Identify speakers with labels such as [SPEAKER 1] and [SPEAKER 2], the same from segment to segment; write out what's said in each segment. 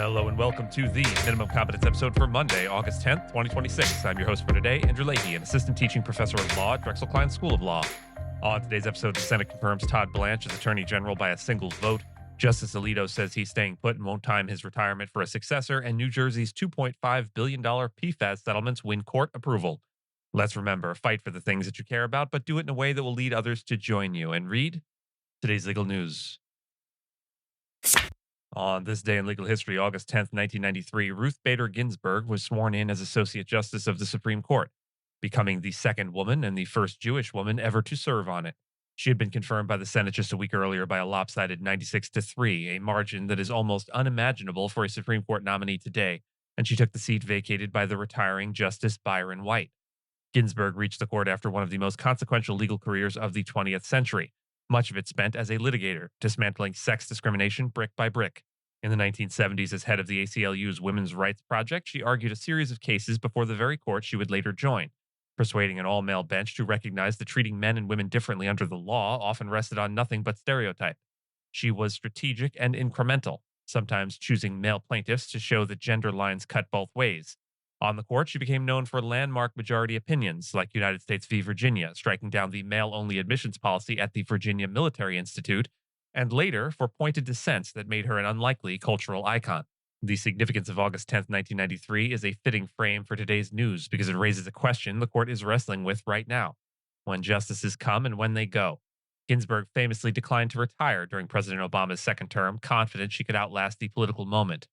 [SPEAKER 1] Hello and welcome to the Minimum Competence episode for Monday, August 10th, 2026. I'm your host for today, Andrew Leahy, an assistant teaching professor of law at Drexel Klein School of Law. On today's episode, the Senate confirms Todd Blanche as Attorney General by a single vote. Justice Alito says he's staying put and won't time his retirement for a successor, and New Jersey's $2.5 billion PFAS settlements win court approval. Let's remember, fight for the things that you care about, but do it in a way that will lead others to join you. And read today's legal news. On this day in legal history, August 10th, 1993, Ruth Bader Ginsburg was sworn in as Associate Justice of the Supreme Court, becoming the second woman and the first Jewish woman ever to serve on it. She had been confirmed by the Senate just a week earlier by a lopsided 96-3, a margin that is almost unimaginable for a Supreme Court nominee today, and she took the seat vacated by the retiring Justice Byron White. Ginsburg reached the court after one of the most consequential legal careers of the 20th century, much of it spent as a litigator, dismantling sex discrimination brick by brick. In the 1970s, as head of the ACLU's Women's Rights Project, she argued a series of cases before the very court she would later join, persuading an all-male bench to recognize that treating men and women differently under the law often rested on nothing but stereotype. She was strategic and incremental, sometimes choosing male plaintiffs to show that gender lines cut both ways. On the court, she became known for landmark majority opinions, like United States v. Virginia, striking down the male-only admissions policy at the Virginia Military Institute, and later for pointed dissents that made her an unlikely cultural icon. The significance of August 10th, 1993 is a fitting frame for today's news because it raises a question the court is wrestling with right now: when justices come and when they go. Ginsburg famously declined to retire during President Obama's second term, confident she could outlast the political moment.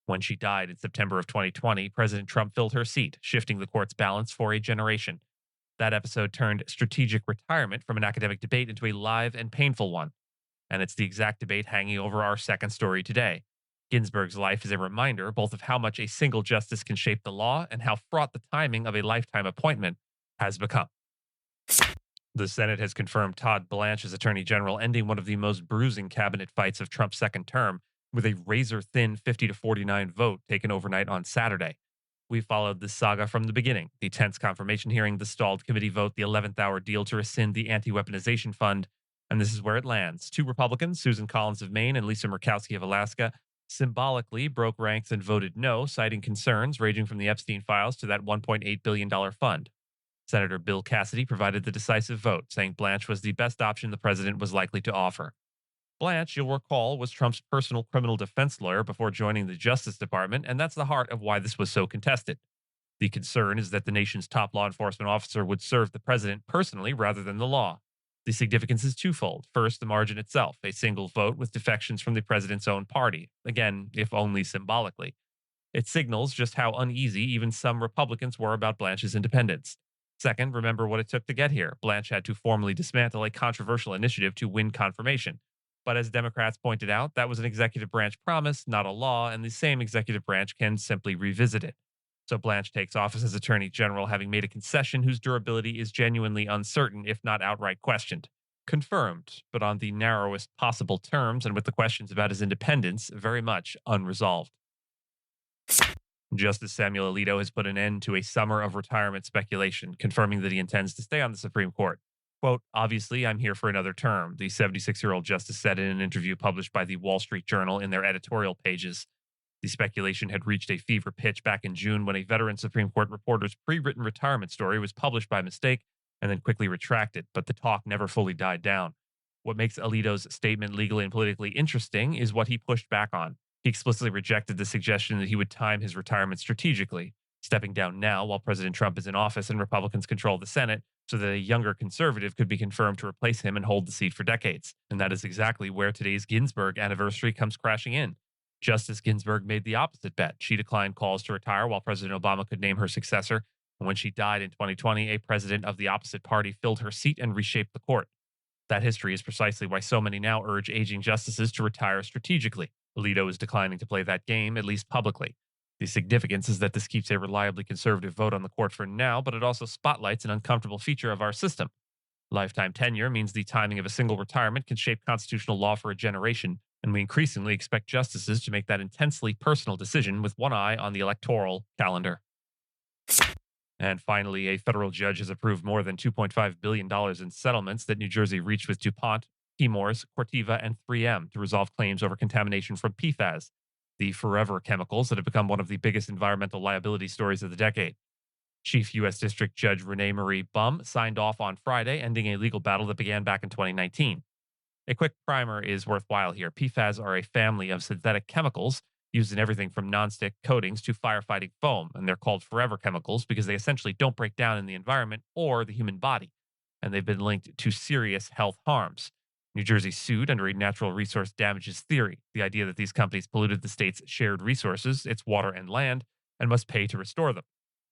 [SPEAKER 1] When she died in September of 2020, President Trump filled her seat, shifting the court's balance for a generation. That episode turned strategic retirement from an academic debate into a live and painful one. And it's the exact debate hanging over our second story today. Ginsburg's life is a reminder both of how much a single justice can shape the law and how fraught the timing of a lifetime appointment has become. The Senate has confirmed Todd Blanche as Attorney General, ending one of the most bruising cabinet fights of Trump's second term, with a razor-thin 50-49 vote taken overnight on Saturday. We followed this saga from the beginning: the tense confirmation hearing, the stalled committee vote, the 11th hour deal to rescind the anti-weaponization fund, and this is where it lands. Two Republicans, Susan Collins of Maine and Lisa Murkowski of Alaska, symbolically broke ranks and voted no, citing concerns ranging from the Epstein files to that $1.8 billion fund. Senator Bill Cassidy provided the decisive vote, saying Blanche was the best option the president was likely to offer. Blanche, you'll recall, was Trump's personal criminal defense lawyer before joining the Justice Department, and that's the heart of why this was so contested. The concern is that the nation's top law enforcement officer would serve the president personally rather than the law. The significance is twofold. First, the margin itself, a single vote with defections from the president's own party, again, if only symbolically. It signals just how uneasy even some Republicans were about Blanche's independence. Second, remember what it took to get here. Blanche had to formally dismantle a controversial initiative to win confirmation. But as Democrats pointed out, that was an executive branch promise, not a law, and the same executive branch can simply revisit it. So Blanche takes office as Attorney General, having made a concession whose durability is genuinely uncertain, if not outright questioned. Confirmed, but on the narrowest possible terms and with the questions about his independence very much unresolved. Justice Samuel Alito has put an end to a summer of retirement speculation, confirming that he intends to stay on the Supreme Court. Quote, "Obviously, I'm here for another term," the 76-year-old justice said in an interview published by the Wall Street Journal in their editorial pages. The speculation had reached a fever pitch back in June when a veteran Supreme Court reporter's pre-written retirement story was published by mistake and then quickly retracted, but the talk never fully died down. What makes Alito's statement legally and politically interesting is what he pushed back on. He explicitly rejected the suggestion that he would time his retirement strategically, stepping down now while President Trump is in office and Republicans control the Senate, so that a younger conservative could be confirmed to replace him and hold the seat for decades. And that is exactly where today's Ginsburg anniversary comes crashing in. Justice Ginsburg made the opposite bet. She declined calls to retire while President Obama could name her successor. And when she died in 2020, a president of the opposite party filled her seat and reshaped the court. That history is precisely why so many now urge aging justices to retire strategically. Alito is declining to play that game, at least publicly. The significance is that this keeps a reliably conservative vote on the court for now, but it also spotlights an uncomfortable feature of our system. Lifetime tenure means the timing of a single retirement can shape constitutional law for a generation, and we increasingly expect justices to make that intensely personal decision with one eye on the electoral calendar. And finally, a federal judge has approved more than $2.5 billion in settlements that New Jersey reached with DuPont, Chemours, Corteva, and 3M to resolve claims over contamination from PFAS. the forever chemicals that have become one of the biggest environmental liability stories of the decade. Chief U.S. District Judge Renee Marie Bum signed off on Friday, ending a legal battle that began back in 2019. A quick primer is worthwhile here. PFAS are a family of synthetic chemicals used in everything from nonstick coatings to firefighting foam, and they're called forever chemicals because they essentially don't break down in the environment or the human body, and they've been linked to serious health harms. New Jersey sued under a natural resource damages theory, the idea that these companies polluted the state's shared resources, its water and land, and must pay to restore them.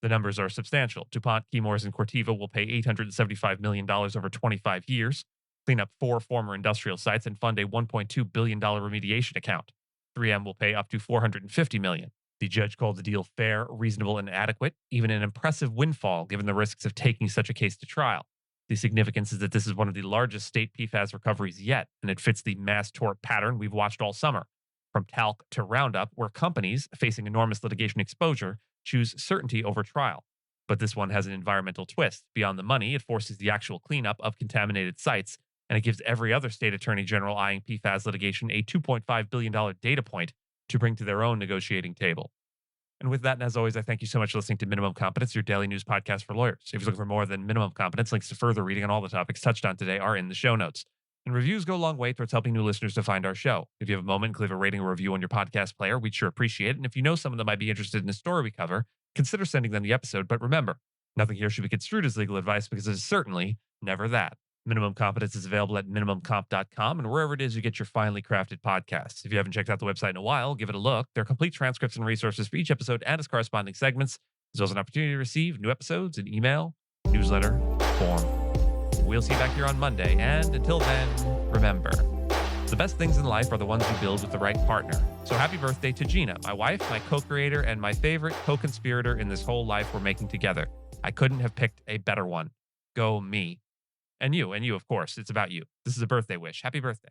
[SPEAKER 1] The numbers are substantial. DuPont, Chemours, and Corteva will pay $875 million over 25 years, clean up 4 former industrial sites, and fund a $1.2 billion remediation account. 3M will pay up to $450 million. The judge called the deal fair, reasonable, and adequate, even an impressive windfall given the risks of taking such a case to trial. The significance is that this is one of the largest state PFAS recoveries yet, and it fits the mass tort pattern we've watched all summer. From talc to Roundup, where companies facing enormous litigation exposure choose certainty over trial. But this one has an environmental twist. Beyond the money, it forces the actual cleanup of contaminated sites, and it gives every other state attorney general eyeing PFAS litigation a $2.5 billion data point to bring to their own negotiating table. And with that, and as always, I thank you so much for listening to Minimum Competence, your daily news podcast for lawyers. If you're looking for more than Minimum Competence, links to further reading on all the topics touched on today are in the show notes. And reviews go a long way towards helping new listeners to find our show. If you have a moment, leave a rating or review on your podcast player. We'd sure appreciate it. And if you know someone that might be interested in the story we cover, consider sending them the episode. But remember, nothing here should be construed as legal advice because it is certainly never that. Minimum Competence is available at minimumcomp.com and wherever it is you get your finely crafted podcasts. If you haven't checked out the website in a while, give it a look. There are complete transcripts and resources for each episode and its corresponding segments, as well as an opportunity to receive new episodes in email, newsletter, form. We'll see you back here on Monday, and until then, remember, the best things in life are the ones you build with the right partner. So happy birthday to Gina, my wife, my co-creator, and my favorite co-conspirator in this whole life we're making together. I couldn't have picked a better one. Go me. And you, of course. It's about you. This is a birthday wish. Happy birthday.